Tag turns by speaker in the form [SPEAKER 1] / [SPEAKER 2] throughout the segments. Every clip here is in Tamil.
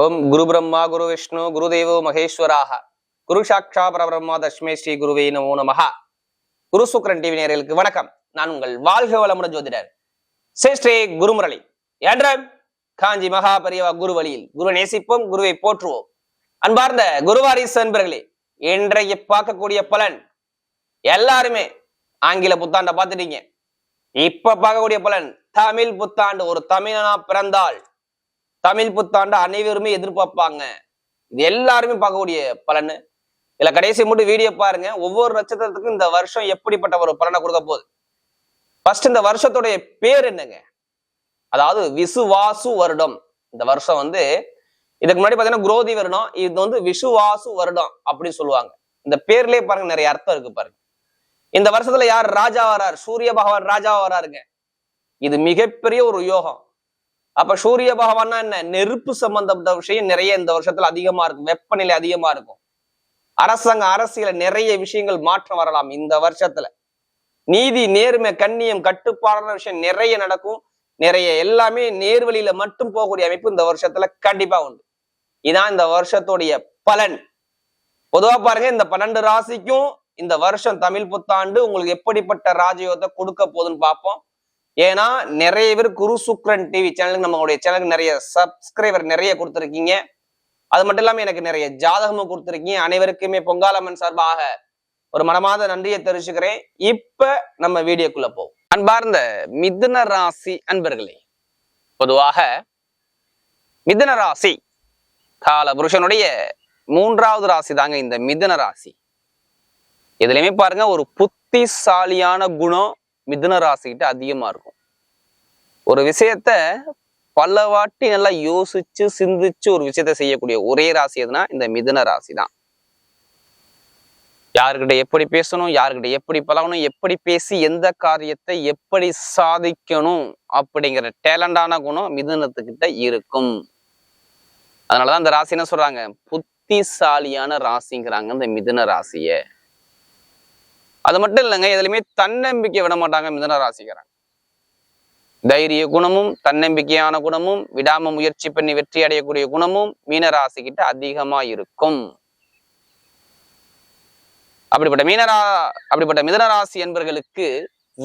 [SPEAKER 1] ஓம் குரு பிரம்மா குரு விஷ்ணு குருதேவோ மகேஸ்வராக குரு சாட்சா பரபிரம்மா தஸ்மே ஸ்ரீ குருவே நமோ நமஹ. குரு சுக்ரன் டிவி நேயர்களுக்கு வணக்கம். நான் உங்கள் வாழ்க வளமுடன் ஜோதிடர் ஸ்ரீ குருமுரளி என்ற காஞ்சி மகா பெரியவா குரு வழியில் குரு நேசிப்போம், குருவை போற்றுவோம். அன்பார்ந்த குருவாரிசு அன்பர்களே, இன்றைய பார்க்கக்கூடிய பலன் எல்லாருமே ஆங்கில புத்தாண்டை பார்த்துட்டீங்க. இப்ப பார்க்கக்கூடிய பலன் தமிழ் புத்தாண்டு. ஒரு தமிழனா பிறந்தால் தமிழ் புத்தாண்டு அனைவருமே எதிர்பார்ப்பாங்க. இது எல்லாருமே பார்க்கக்கூடிய பலன். இல்ல கடைசி மட்டும் வீடியோ பாருங்க. ஒவ்வொரு நட்சத்திரத்துக்கும் இந்த வருஷம் எப்படிப்பட்ட ஒரு பலனை கொடுக்க போகுது. ஃபர்ஸ்ட் இந்த வருஷத்துடைய பேர் என்னங்க? அதாவது விசுவாசு வருடம். இந்த வருஷம் இதுக்கு முன்னாடி பாத்தீங்கன்னா குரோதி வருடம், இது விசுவாசு வருடம் அப்படின்னு சொல்லுவாங்க. இந்த பேர்லயே பாருங்க நிறைய அர்த்தம் இருக்கு பாருங்க. இந்த வருஷத்துல யார் ராஜா வரார்? சூரிய பகவான் ராஜாவா வராருங்க. இது மிகப்பெரிய ஒரு யோகம். அப்ப சூரிய பகவான்னா என்ன? நெருப்பு சம்பந்தப்பட்ட விஷயம் நிறைய இந்த வருஷத்துல அதிகமா இருக்கும். வெப்பநிலை அதிகமா இருக்கும். அரசாங்க அரசியல நிறைய விஷயங்கள் மாற்றம் வரலாம் இந்த வருஷத்துல. நீதி நேர்மை கண்ணியம் கட்டுப்பாடான விஷயம் நிறைய நடக்கும். நிறைய எல்லாமே நேர்வழியில மட்டும் போகக்கூடிய அமைப்பு இந்த வருஷத்துல கண்டிப்பா உண்டு. இதான் இந்த வருஷத்துடைய பலன். பொதுவா பாருங்க, இந்த 12 ராசிக்கும் இந்த வருஷம் தமிழ் புத்தாண்டு உங்களுக்கு எப்படிப்பட்ட ராஜயோகத்தை கொடுக்க போகுதுன்னு பார்ப்போம். ஏன்னா நிறைய பேர் குரு சுக்ரன் டிவி சேனலுக்கு, நம்மளுடைய சேனலுக்கு நிறைய சப்ஸ்கிரைபர் நிறைய கொடுத்துருக்கீங்க. அது மட்டும் இல்லாம எனக்கு நிறைய ஜாதகமும் கொடுத்துருக்கீங்க. அனைவருக்குமே பொங்காலம்மன் சார்பாக ஒரு மனமாத நன்றியை தெரிவிச்சுக்கிறேன். இப்ப நம்ம வீடியோக்குள்ள போவோம். அன்பார்ந்த மிதுன ராசி அன்பர்களே, பொதுவாக மிதுன ராசி கால புருஷனுடைய 3வது ராசி தாங்க இந்த மிதுன ராசி. இதுலயுமே பாருங்க, ஒரு புத்திசாலியான குணம் மிதுன ராசிக்கிட்ட அதிகமா இருக்கும். ஒரு விஷயத்த பல வாட்டி நல்லா யோசிச்சு சிந்திச்சு ஒரு விஷயத்த செய்யக்கூடிய ஒரே ராசி எதுனா இந்த மிதுன ராசி தான். யாருக்கிட்ட எப்படி பேசணும், யாருக்கிட்ட எப்படி பழகணும், எப்படி பேசி எந்த காரியத்தை எப்படி சாதிக்கணும் அப்படிங்கிற டேலண்டான குணம் மிதுனத்துக்கிட்ட இருக்கும். அதனாலதான் இந்த ராசி என்ன சொல்றாங்க? புத்திசாலியான ராசிங்கிறாங்க இந்த மிதுன ராசிய. அது மட்டும் இல்லைங்க, எதுலையுமே தன்னம்பிக்கை விட மாட்டாங்க மிதுன ராசிக்கிறாங்க. தைரிய குணமும் தன்னம்பிக்கையான குணமும் விடாம முயற்சி பண்ணி வெற்றி அடையக்கூடிய குணமும் மீனராசி கிட்ட அதிகமா இருக்கும். அப்படிப்பட்ட மிதுனராசி என்பவர்களுக்கு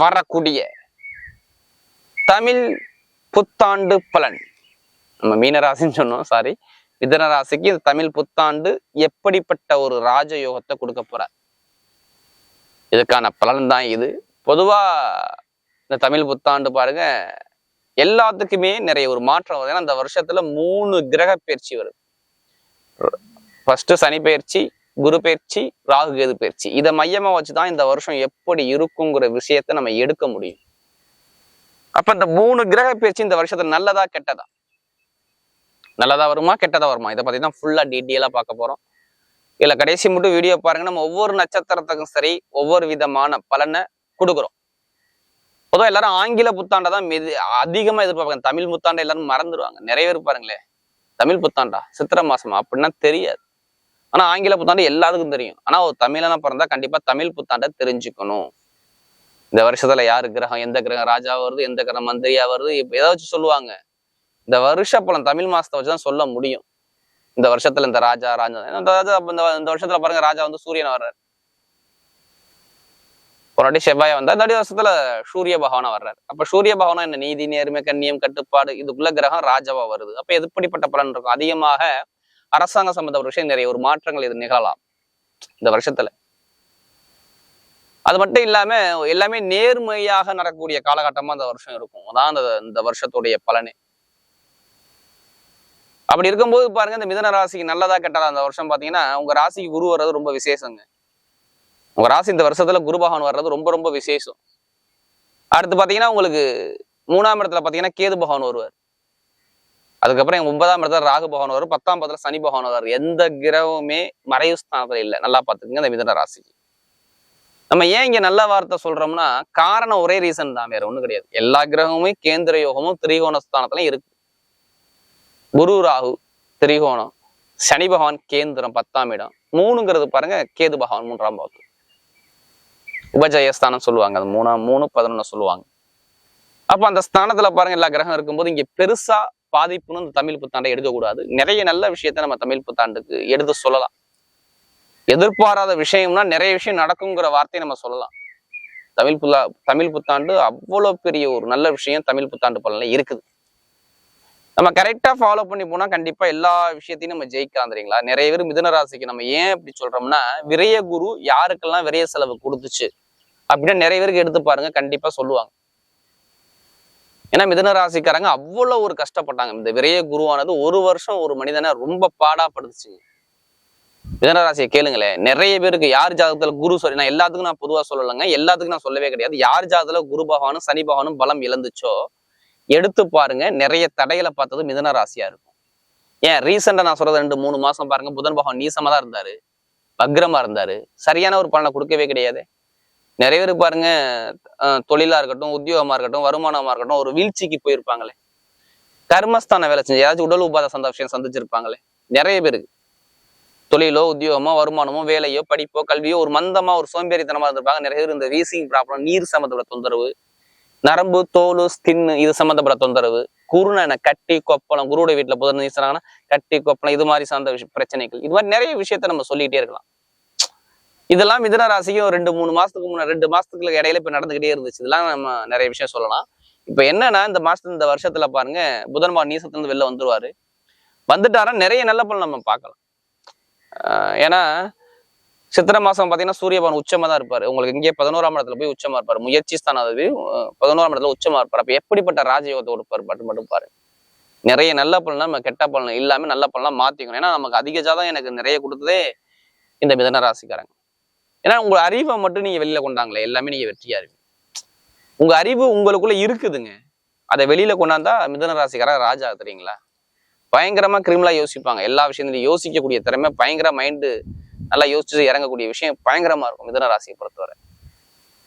[SPEAKER 1] வரக்கூடிய தமிழ் புத்தாண்டு பலன், நம்ம மீனராசின்னு சொன்னோம், சாரி, மிதுனராசிக்கு இந்த தமிழ் புத்தாண்டு எப்படிப்பட்ட ஒரு ராஜயோகத்தை கொடுக்க போறார், இதுக்கான பலன் தான் இது. பொதுவா இந்த தமிழ் புத்தாண்டு பாருங்க எல்லாத்துக்குமே நிறைய ஒரு மாற்றம் வருது. ஏன்னா இந்த வருஷத்துல 3 கிரக பயிற்சி வருது. ஃபர்ஸ்ட் சனி பயிற்சி, குரு பயிற்சி, ராகு கேது பயிற்சி. இதை மையமா வச்சுதான் இந்த வருஷம் எப்படி இருக்குங்கிற விஷயத்த நம்ம எடுக்க முடியும். அப்ப இந்த 3 கிரக பயிற்சி இந்த வருஷத்துல நல்லதா கெட்டதா? நல்லதா வருமா கெட்டதா வருமா? இதை பத்தி தான் ஃபுல்லா டீட்டெயிலா பார்க்க போறோம். இல்ல கடைசி மட்டும் வீடியோ பாருங்க. நம்ம ஒவ்வொரு நட்சத்திரத்துக்கும் சரி ஒவ்வொரு விதமான பலனை கொடுக்குறோம். பொதுவாக எல்லாரும் ஆங்கில புத்தாண்டை தான் அதிகமா எதிர்பார்ப்பாங்க. தமிழ் புத்தாண்டை எல்லாரும் மறந்துடுவாங்க. நிறைய பேர் பாருங்களேன், தமிழ் புத்தாண்டா சித்திரை மாசமா அப்படின்னா தெரியாது. ஆனா ஆங்கில புத்தாண்டு எல்லாத்துக்கும் தெரியும். ஆனா ஒரு தமிழனா பிறந்தா கண்டிப்பா தமிழ் புத்தாண்டை தெரிஞ்சுக்கணும். இந்த வருஷத்துல யாரு கிரகம், எந்த கிரகம் ராஜா வருது, எந்த கிரகம் மந்திரியா வருது, ஏதாச்சும் சொல்லுவாங்க. இந்த வருஷ பலன் தமிழ் மாசத்தை வச்சுதான் சொல்ல முடியும். இந்த வருஷத்துல இந்த ராஜா இந்த வருஷத்துல பாருங்க, ராஜா சூரியன் வர்றாரு. ஒரு வாட்டி செவ்வாய் வந்தா, இந்த வருஷத்துல சூரிய பகவானா வர்றாரு. அப்ப சூரிய பகவானா என்ன? நீதி நேர்மை கண்ணியம் கட்டுப்பாடு, இதுக்குள்ள கிரகம் ராஜாவா வருது. அப்ப எப்படிப்பட்ட பலன் இருக்கும்? அதிகமாக அரசாங்க சம்பந்தப்பட்ட விஷயம் நிறைய ஒரு மாற்றங்கள் இது நிகழலாம் இந்த வருஷத்துல. அது மட்டும் இல்லாம எல்லாமே நேர்மையாக நடக்கக்கூடிய காலகட்டமா இந்த வருஷம் இருக்கும். அதான் இந்த வருஷத்துடைய பலனே. அப்படி இருக்கும்போது பாருங்க, இந்த மிதுன ராசிக்கு நல்லதா கெட்டதா? அந்த வருஷம் பாத்தீங்கன்னா உங்க ராசிக்கு குரு வர்றது ரொம்ப விசேஷங்க. உங்க ராசி இந்த வருஷத்துல குரு பகவான் வர்றது ரொம்ப ரொம்ப விசேஷம். அடுத்து பாத்தீங்கன்னா உங்களுக்கு 3ஆம் இடத்துல பாத்தீங்கன்னா கேது பகவான் வருவார். அதுக்கப்புறம் 9ஆம் இடத்துல ராகு பகவான் வருவார். 10ஆம் இடத்துல சனி பகவான் வருவார். எந்த கிரகமுமே மறைவு ஸ்தானத்துல இல்லை. நல்லா பாத்துக்கோங்க இந்த மிதுன ராசிக்கு. நம்ம ஏன் இங்க நல்ல வார்த்தை சொல்றோம்னா, காரணம் ஒரே ரீசன் தான், வேற ஒண்ணும் கிடையாது. எல்லா கிரகமுமே கேந்திர யோகமும் திரிகோண ஸ்தானத்துல இருக்கு. குரு ராகு திரிகோணம், சனி பகவான் கேந்திரம் 10ஆம் இடம், 3ங்கிறது பாருங்க கேது பகவான் 3ஆம் பாவத்து உபஜயஸ்தானம் சொல்லுவாங்க. அது 3, 11 சொல்லுவாங்க. அப்ப அந்த ஸ்தானத்துல பாருங்க எல்லா கிரகம் இருக்கும்போது இங்க பெருசா பாதிப்புன்னு இந்த தமிழ் புத்தாண்டை எடுக்கக்கூடாது. நிறைய நல்ல விஷயத்த நம்ம தமிழ் புத்தாண்டுக்கு எடுத்து சொல்லலாம். எதிர்பாராத விஷயம்னா நிறைய விஷயம் நடக்குங்கிற வார்த்தையை நம்ம சொல்லலாம். தமிழ் புத்தாண்டு அவ்வளவு பெரிய ஒரு நல்ல விஷயம் தமிழ் புத்தாண்டு பலன்ல இருக்குது. நம்ம கரெக்டா ஃபாலோ பண்ணி போனா கண்டிப்பா எல்லா விஷயத்தையும் நம்ம ஜெயிக்கலாம் தெரியுங்களா. நிறைய பேர் மிதுன ராசிக்கு நம்ம ஏன் இப்படி சொல்றோம்னா, விரய குரு யாருக்கெல்லாம் விரய செலவு கொடுத்துச்சு அப்படின்னா நிறைய பேருக்கு எடுத்து பாருங்க, கண்டிப்பா சொல்லுவாங்க. ஏன்னா மிதுன ராசிக்காரங்க அவ்வளவு ஒரு கஷ்டப்பட்டாங்க. இந்த விரய குருவானது ஒரு வருஷம் ஒரு மனிதனை ரொம்ப பாடாப்படுத்துச்சுங்க. மிதுன ராசியை கேளுங்களேன், நிறைய பேருக்கு யார் ஜாதகத்துல குரு சொல்லி, நான் எல்லாத்துக்கும் நான் பொதுவா சொல்லலைங்க, எல்லாத்துக்கும் நான் சொல்லவே கிடையாது. யார் ஜாதகத்துல குரு பகவானும் சனி பகவானும் பலம் இழந்துச்சோ எடுத்து பாருங்க, நிறைய தடைகளை பார்த்தது மிதுன ராசியா இருக்கும். ஏன் ரீசெண்டா நான் சொல்றது 2-3 மாசம் பாருங்க, புதன் பகவான் நீசமா தான் இருந்தாரு, வக்ரமா இருந்தாரு, சரியான ஒரு பலனை கொடுக்கவே கிடையாது. நிறைய பேர் பாருங்க, தொழிலா இருக்கட்டும், உத்தியோகமா இருக்கட்டும், வருமானமா இருக்கட்டும், ஒரு வீழ்ச்சிக்கு போயிருப்பாங்களே, கர்மஸ்தான வேலை செஞ்சு ஏதாச்சும் உடல் உபாத விஷயம் சந்திச்சிருப்பாங்களே. நிறைய பேருக்கு தொழிலோ உத்தியோகமோ வருமானமோ வேலையோ படிப்போ கல்வியோ ஒரு மந்தமா ஒரு சோம்பேறித்தனமா இருந்திருப்பாங்க. நிறைய பேர் இந்த வீசிங் ப்ராப்ளம், நீர் சம்மந்தப்பட்ட தொந்தரவு, நரம்பு தோல் ஸ்கின் இது சம்மந்தப்பட்ட தொந்தரவு, குருணனை கட்டி கொப்பளம், குருடைய வீட்டுல புதன் நீசனாங்கன்னா கட்டி கொப்பளம், இது மாதிரி சார்ந்த பிரச்சனைகள், இது மாதிரி நிறைய விஷயத்த நம்ம சொல்லிட்டே இருக்கலாம். இதெல்லாம் மிதுன ராசிக்கும் 2-3 மாசத்துக்கு முன்னாடி 2 மாசத்துக்கு இடையில இப்ப நடந்துகிட்டே இருந்துச்சு. இதெல்லாம் நம்ம நிறைய விஷயம் சொல்லலாம். இப்ப என்னன்னா, இந்த வருஷத்துல பாருங்க, புதன் பகவான் நீசத்துல இருந்து வெளில வந்துருவாரு. வந்துட்டாரா நிறைய நல்ல பலன் நம்ம பார்க்கலாம். ஏன்னா சித்திரை மாசம் பாத்தீங்கன்னா சூரிய பகவான் உச்சமா தான் இருப்பாரு. உங்களுக்கு இங்கே 11ஆம் இடத்துல போய் உச்சமா இருப்பாரு. முயற்சி ஸ்தானாதிபதி 11ஆம் இடத்துல உச்சமா இருப்பாரு. அப்ப எப்படிப்பட்ட ராஜயோகத்தை கொடுப்பாரு மட்டும் பாரு. நிறைய நல்ல பலன் நம்ம கெட்ட பலன் இல்லாம நல்ல பலன்லாம் மாத்திக்கணும். ஏன்னா நமக்கு அதிக ஜாதகம் எனக்கு நிறைய கொடுத்ததே இந்த மிதுன ராசிக்காரங்க. ஏன்னா உங்க அறிவை மட்டும் நீங்க வெளியில கொண்டாங்களே, எல்லாமே நீங்க வெற்றியா இருக்கு. உங்க அறிவு உங்களுக்குள்ள இருக்குதுங்க, அதை வெளியில கொண்டாந்தா மிதுன ராசிக்காரங்க ராஜா தெரியுங்களா. பயங்கரமா கிரிமினலா யோசிப்பாங்க. எல்லா விஷயத்திலையும் யோசிக்கக்கூடிய திறமை, பயங்கர மைண்டு நல்லா யோசிச்சு இறங்கக்கூடிய விஷயம் பயங்கரமா இருக்கும் மிதுன ராசியை பொறுத்தவரை.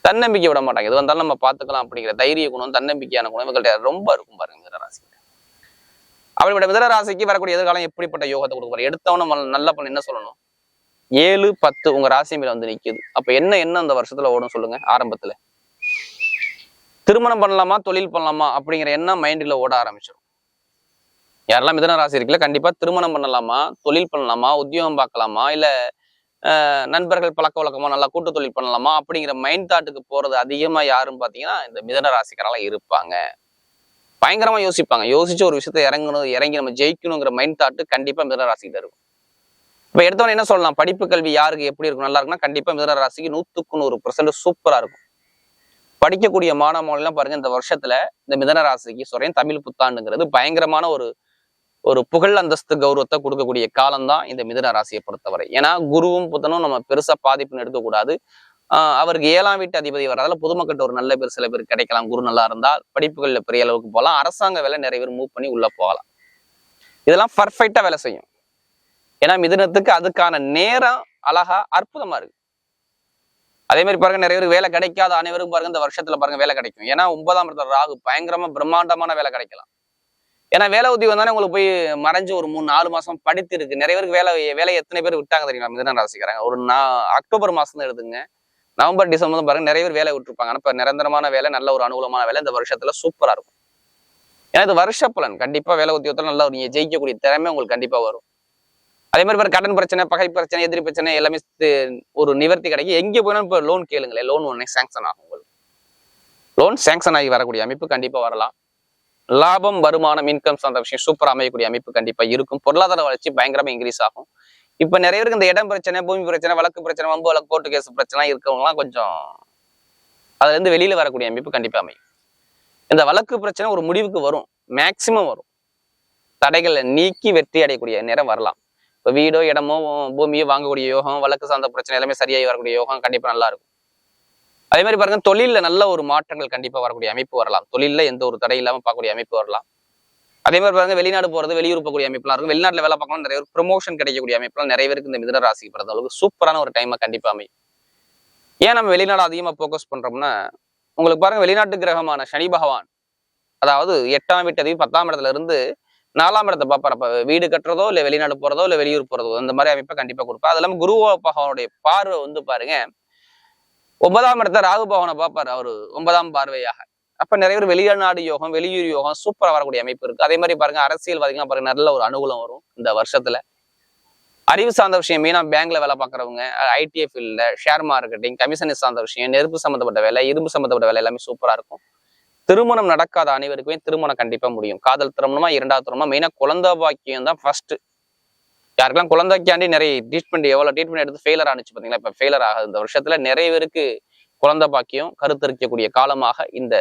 [SPEAKER 1] தன்னம்பிக்கை விட மாட்டாங்க. எது வந்தாலும் நம்ம பார்த்துக்கலாம் அப்படிங்கிற தைரிய குணம், தன்னம்பிக்கையான குணம் இவங்கள்ட்ட ரொம்ப இருக்கும் பாருங்க மிதுன ராசி. அப்படிப்பட்ட மிதுன ராசிக்கு வரக்கூடிய எதிர்காலம் எப்படிப்பட்ட யோகத்தை கொடுப்பாரு. எடுத்தவனும் நல்ல பண்ண என்ன சொல்லணும், 7-10 உங்க ராசி மேல வந்து நிக்குது. அப்ப என்ன அந்த வருஷத்துல ஓடும் சொல்லுங்க. ஆரம்பத்துல திருமணம் பண்ணலாமா தொழில் பண்ணலாமா அப்படிங்கிற எண்ணம் மைண்ட்ல ஓட ஆரம்பிச்சிடும். யாரெல்லாம் மிதுன ராசி இருக்குல்ல, கண்டிப்பா திருமணம் பண்ணலாமா, தொழில் பண்ணலாமா, உத்தியோகம் பார்க்கலாமா, இல்ல நண்பர்கள் பழக்க வழக்கமா நல்லா கூட்டு தொழில் பண்ணலாமா அப்படிங்கிற மைண்ட் தாட்டுக்கு போறது அதிகமா யாருன்னு பாத்தீங்கன்னா இந்த மிதுன ராசிக்காரெல்லாம் இருப்பாங்க. பயங்கரமா யோசிப்பாங்க. யோசிச்சு ஒரு விஷயத்த இறங்கி நம்ம ஜெயிக்கணுங்கிற மைண்ட் தாட்டு கண்டிப்பா மிதுன ராசிக்கிட்ட இருக்கும். இப்ப எடுத்தவன என்ன சொல்லலாம், படிப்பு கல்வி யாருக்கு எப்படி இருக்கும், நல்லா இருக்குன்னா கண்டிப்பா மிதுன ராசிக்கு 100% சூப்பரா இருக்கும். படிக்கக்கூடிய மாணவர்கள்லாம் பாருங்க, இந்த வருஷத்துல இந்த மிதுன ராசிக்கு சொல்றேன், தமிழ் புத்தாண்டுங்கிறது பயங்கரமான ஒரு புகழ் அந்தஸ்து கௌரவத்தை கொடுக்கக்கூடிய காலம்தான் இந்த மிதுன ராசியை பொறுத்தவரை. ஏன்னா குருவும் புதனும் நம்ம பெருசா பாதிப்புன்னு எடுக்கக்கூடாது. அவருக்கு 7ஆம் வீட்டு அதிபதி வர்றதால பொதுமக்கள்கிட்ட ஒரு நல்ல பேர் சில பேர் கிடைக்கலாம். குரு நல்லா இருந்தால் படிப்புகள்ல பெரிய அளவுக்கு போகலாம். அரசாங்க வேலை நிறைய பேர் மூவ் பண்ணி உள்ள போகலாம். இதெல்லாம் பர்ஃபெக்டா வேலை செய்யும். ஏன்னா மிதுனத்துக்கு அதுக்கான நேரம் அழகா அற்புதமா இருக்கு. அதே மாதிரி பாருங்க, நிறைய பேர் வேலை கிடைக்காத அனைவருக்கும் பாருங்க இந்த வருஷத்துல பாருங்க வேலை கிடைக்கும். ஏன்னா 9ஆம் இடத்துல ராகு பயங்கரமா பிரம்மாண்டமான வேலை கிடைக்கலாம். ஏன்னா வேலை உத்தியோகம் தானே உங்களுக்கு போய் மறைஞ்சு ஒரு 3-4 மாசம் படித்து இருக்கு. நிறைய பேருக்கு வேலையை எத்தனை பேர் விட்டாங்க தெரியுமா மிதுன ராசிக்காரங்க. ஒரு அக்டோபர் மாசம் தான் எடுத்துங்க, நவம்பர் டிசம்பர் பாருங்க நிறைய பேர் வேலை விட்டுருப்பாங்க. ஆனா இப்ப நிரந்தரமான வேலை, நல்ல ஒரு அனுகூலமான வேலை இந்த வருஷத்துல சூப்பரா இருக்கும். ஏன்னா இது வருஷ பலன். கண்டிப்பா வேலை உத்தியோகத்துல நல்லா நீங்க ஜெயிக்கக்கூடிய திறமை உங்களுக்கு கண்டிப்பா வரும். அதே மாதிரி பாரு, கடன் பிரச்சனை, பகை பிரச்சனை, எதிரி பிரச்சனை எல்லாமே ஒரு நிவர்த்தி கிடைக்கும். எங்க போனாலும் இப்ப லோன் கேளுங்களேன், லோன் உடனே சாங்ஷன் ஆகும். உங்களுக்கு லோன் சாங்ஷன் ஆகி வரக்கூடிய அமைப்பு கண்டிப்பா வரலாம். லாபம், வருமானம், இன்கம் சார்ந்த விஷயம் சூப்பரா அமையக்கூடிய அமைப்பு கண்டிப்பா இருக்கும். பொருளாதார வளர்ச்சி பயங்கரமா இன்க்ரீஸ் ஆகும். இப்ப நிறைய பேருக்கு இந்த இடம் பிரச்சனை, பூமி பிரச்சனை, வழக்கு பிரச்சனை, வம்பு வழக்கு, கோர்ட்டு கேஸ் பிரச்சனை இருக்கவங்க எல்லாம் கொஞ்சம் அதுல இருந்து வெளியில வரக்கூடிய அமைப்பு கண்டிப்பா அமையும். இந்த வழக்கு பிரச்சனை ஒரு முடிவுக்கு வரும், மேக்சிமம் வரும். தடைகளை நீக்கி வெற்றி அடையக்கூடிய நேரம் வரலாம். இப்ப வீடோ இடமோ பூமியோ வாங்கக்கூடிய யோகம், வழக்கு சார்ந்த பிரச்சனை எல்லாமே சரியாகி வரக்கூடிய யோகம் கண்டிப்பா நல்லா இருக்கும். அதே மாதிரி பாருங்க, தொழில நல்ல ஒரு மாற்றங்கள் கண்டிப்பா வரக்கூடிய அமைப்பு வரலாம். தொழில எந்த ஒரு தடை இல்லாம பார்க்கக்கூடிய அமைப்பு வரலாம். அதே மாதிரி பாருங்க, வெளிநாடு போறது, வெளியூர் போகக்கூடிய அமைப்புலாம் இருக்கும். வெளிநாட்டுல வேலை பார்க்கணும், நிறைய பேர் ப்ரொமோஷன் கிடைக்கக்கூடிய அமைப்புலாம் நிறைய பேருக்கு இந்த மிதுன ராசிக்கு பிறந்தவங்களுக்கு சூப்பரான ஒரு டைமா கண்டிப்பா அமையும். ஏன் நம்ம வெளிநாடு அதிகமா போக்கஸ் பண்றோம்னா, உங்களுக்கு பாருங்க வெளிநாட்டு கிரகமான சனி பகவான், அதாவது 8ஆம் வீட்டு அதிபதி 10ஆம் இடத்துல இருந்து 4ஆம் இடத்தை பார்ப்பாரு. அப்ப வீடு கட்டுறதோ இல்ல வெளிநாடு போறதோ இல்ல வெளியூர் போறதோ அந்த மாதிரி அமைப்பை கண்டிப்பா கொடுப்பா. அது இல்லாம குரு பகவானுடைய பார்வை வந்து பாருங்க 9ஆம் இடத்தை ராகு பகவானை பார்ப்பாரு. அவரு 9ஆம் பார்வையாக. அப்ப நிறைய பேர் வெளிநாடு யோகம், வெளியூர் யோகம் சூப்பரா வரக்கூடிய அமைப்பு இருக்கு. அதே மாதிரி பாருங்க அரசியல்வாதிகள்லாம் பாருங்க நல்ல ஒரு அனுகூலம் வரும் இந்த வருஷத்துல. அறிவு சார்ந்த விஷயம் மெயினா பேங்க்ல வேலை பார்க்குறவங்க, ஐடிஐ ஃபீல்ட்ல, ஷேர் மார்க்கெட்டிங், கமிஷன் சார்ந்த விஷயம், நெருப்பு சம்பந்தப்பட்ட வேலை, இரும்பு சம்பந்தப்பட்ட வேலை எல்லாமே சூப்பரா இருக்கும். திருமணம் நடக்காத அனைவருக்குமே திருமணம் கண்டிப்பா முடியும். காதல் திருமணமா, இரண்டாவது திருமணமா, மெயினா குழந்தை பாக்கியம் தான் ஃபர்ஸ்ட். யாருக்கெல்லாம் குழந்தைக்காண்டி நிறைய எவ்வளவு ட்ரீட்மெண்ட் எடுத்து ஃபெயிலர் ஆனிச்சு பாத்தீங்களா, இப்ப ஃபெயிலர் ஆகுது. இந்த வருஷத்துல நிறைய பேருக்கு குழந்தை பாக்கியம் கருத்தரிக்கக்கூடிய காலமாக இந்த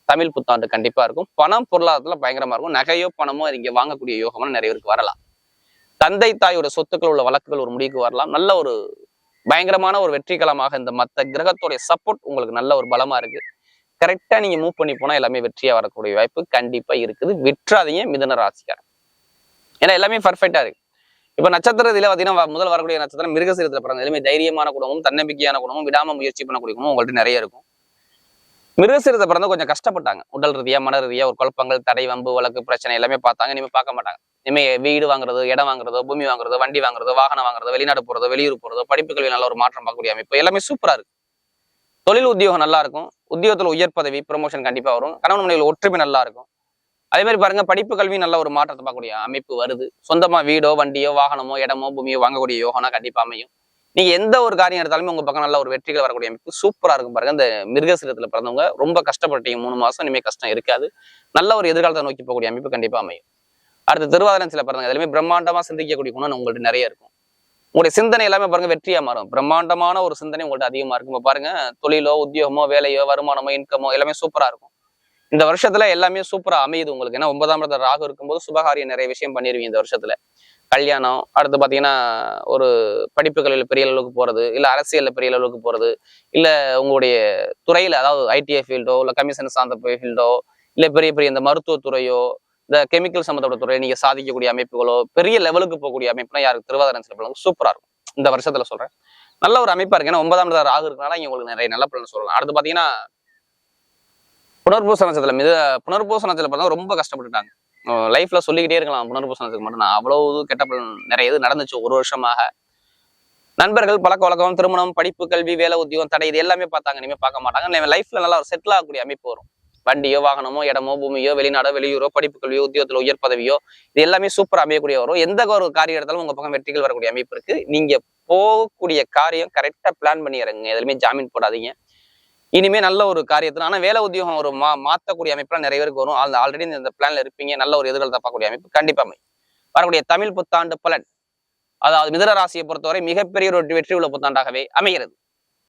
[SPEAKER 1] தமிழ் புத்தாண்டு கண்டிப்பா இருக்கும். பணம் பொருளாதாரத்துல பயங்கரமா இருக்கும். நகையோ பணமோ இங்க வாங்கக்கூடிய யோகமான நிறைய பேருக்கு வரலாம். தந்தை தாயோட சொத்துக்கள் உள்ள வழக்குகள் ஒரு முடிவுக்கு வரலாம். நல்ல ஒரு பயங்கரமான ஒரு வெற்றி களமாக இந்த மத்த கிரகத்தோடைய சப்போர்ட் உங்களுக்கு நல்ல ஒரு பலமா இருக்கு. கரெக்டா நீங்க மூவ் பண்ணி போனா எல்லாமே வெற்றியா வரக்கூடிய வாய்ப்பு கண்டிப்பா இருக்குது. விற்றாதீங்க மிதுன ராசிக்காரன். ஏன்னா எல்லாமே பர்ஃபெக்டா இருக்கு. இப்ப நட்சத்திரத்தில பாத்தீங்கன்னா முதல் வரக்கூடிய நட்சத்திரம் மிருகசீரத்துல பிறந்த எல்லாமே தைரியமான குணமும், தன்னம்பிக்கையான குணமும், விடாம முயற்சி பண்ணக்கூடிய குணமும் உங்கள்ட்ட நிறைய இருக்கும். மிருகசீரத்தை பிறந்த கொஞ்சம் கஷ்டப்பட்டாங்க. உடல் ரீதியா, மன ரீதியா ஒரு குழப்பங்கள், தடை, வம்பு, வழக்கு, பிரச்சனை எல்லாமே பார்த்தாங்க. இனிமே பார்க்க மாட்டாங்க. இனிமே வீடு வாங்குறதோ, இடம் வாங்குறதோ, பூமி வாங்குறதோ, வண்டி வாங்குறதோ, வாகனம் வாங்குறதோ, வெளிநாடு போறதோ, வெளியூர் போறதோ, படிப்பு கல்வி நல்ல ஒரு மாற்றம் பார்க்கக்கூடிய அமைப்பு எல்லாமே சூப்பரா இருக்கு. தொழில் உத்தியோகம் நல்லா இருக்கும். உத்தியோகத்துல உயர் பதவி, ப்ரமோஷன் கண்டிப்பா வரும். கணவன் மனைவியில் ஒற்றுமை நல்லா இருக்கும். அதே மாதிரி பாருங்க படிப்பு கல்வி நல்ல ஒரு மாற்றத்தை பார்க்கக்கூடிய அமைப்பு வருது. சொந்தமா வீடோ, வண்டியோ, வாகனமோ, இடமோ, பூமியோ வாங்கக்கூடிய யோகனா கண்டிப்பா அமையும். நீங்க எந்த ஒரு காரியம் எடுத்தாலுமே உங்க பக்கம் நல்ல ஒரு வெற்றிகள் வரக்கூடிய அமைப்பு சூப்பரா இருக்கும். பாருங்க இந்த மிருகசீரத்துல பிறந்தவங்க ரொம்ப கஷ்டப்பட்டீங்க 3 மாசம், இனிமே கஷ்டம் இருக்காது. நல்ல ஒரு எதிர்காலத்தை நோக்கி போகக்கூடிய அமைப்பு கண்டிப்பா அமையும். அடுத்து திருவாதிரை பிறந்தவங்க எல்லாமே பிரம்மாண்டமா சிந்திக்கக்கூடிய குணம் உங்கள்ட்ட நிறைய இருக்கும். உங்களுடைய சிந்தனை எல்லாமே பாருங்க வெற்றியா மாறும். பிரம்மாண்டமான ஒரு சிந்தனை உங்கள்ட்ட அதிகமா இருக்கும். இப்ப பாருங்க தொழிலோ, உத்தியோகமோ, வேலையோ, வருமானமோ, இன்கமோ எல்லாமே சூப்பரா இருக்கும். இந்த வருஷத்துல எல்லாமே சூப்பரா அமையுது உங்களுக்கு. ஏன்னா 9ஆம் இடத்துல ராகு இருக்கும்போது சுபகாரியம் நிறைய விஷயம் பண்ணிருவீங்க இந்த வருஷத்துல. கல்யாணம், அடுத்து பாத்தீங்கன்னா ஒரு படிப்புகளில் பெரிய அளவுக்கு போறது, இல்ல அரசியல்ல பெரிய அளவுக்கு போறது, இல்ல உங்களுடைய துறையில அதாவது ஐடிஐ ஃபீல்டோ, இல்ல கமிஷன் சார்ந்த ஃபீல்டோ, இல்ல பெரிய பெரிய இந்த மருத்துவத்துறையோ, இந்த கெமிக்கல் சம்பந்தப்பட்ட துறையை நீங்க சாதிக்கக்கூடிய அமைப்புகளோ, பெரிய லெவலுக்கு போகக்கூடிய அமைப்புனா யாருக்கு திருவாதிரை சூப்பரா இருக்கும். இந்த வருஷத்துல சொல்றேன். நல்ல ஒரு அமைப்பா இருக்கு. ஏன்னா 9ஆம் இடத்துல ராகு இருக்கனால இங்க உங்களுக்கு நிறைய நல்ல பலன் சொல்லலாம். அடுத்து பாத்தீங்கன்னா புனர்பூச நட்சத்திரத்துல பார்த்தா ரொம்ப கஷ்டப்பட்டுட்டாங்க. லைஃப்ல சொல்லிக்கிட்டே இருக்கலாம் புனர்பூச நட்சத்திரம் மட்டும். நான் அவ்வளவு கெட்ட பலன் நிறைய இது நடந்துச்சு ஒரு வருஷமாக. நண்பர்கள், பழக்க வழக்கம், திருமணம், படிப்பு, கல்வி, வேலை, உத்தியோகம், தடை இது எல்லாமே பார்த்தாங்க. இனிமே பார்க்க மாட்டாங்க. லைஃப்ல நல்லா ஒரு செட்டில் ஆகக்கூடிய அமைப்பு வரும். வண்டியோ, வாகனமோ, இடமோ, பூமியோ, வெளிநாடோ, வெளியூரோ, படிப்பு கல்வியோ, உத்தியோகத்துல உயர் பதவியோ இது எல்லாமே சூப்பர் அமையக்கூடிய வரும். எந்த ஒரு காரியம் எடுத்தாலும் உங்க பக்கம் வெற்றிகள் வரக்கூடிய அமைப்பு இருக்கு. நீங்க போகக்கூடிய காரியம் கரெக்டா பிளான் பண்ணி இறங்குங்க. எதுலையுமே ஜாமீன் போடாதீங்க. இனிமே நல்ல ஒரு காரியத்துல ஆனா வேலை உத்தியோகம் ஒரு மாத்தக்கூடிய அமைப்புலாம் நிறைய பேருக்கு வரும். ஆல்ரெடி இந்த பிளான்ல இருப்பீங்க. நல்ல ஒரு எதிர்காலத்தை பார்க்கக்கூடிய அமைப்பு கண்டிப்பா அமையும். வரக்கூடிய தமிழ் புத்தாண்டு பலன், அதாவது மிதுன ராசியை பொறுத்தவரை மிகப்பெரிய ஒரு வெற்றி உள்ள புத்தாண்டாகவே அமைகிறது.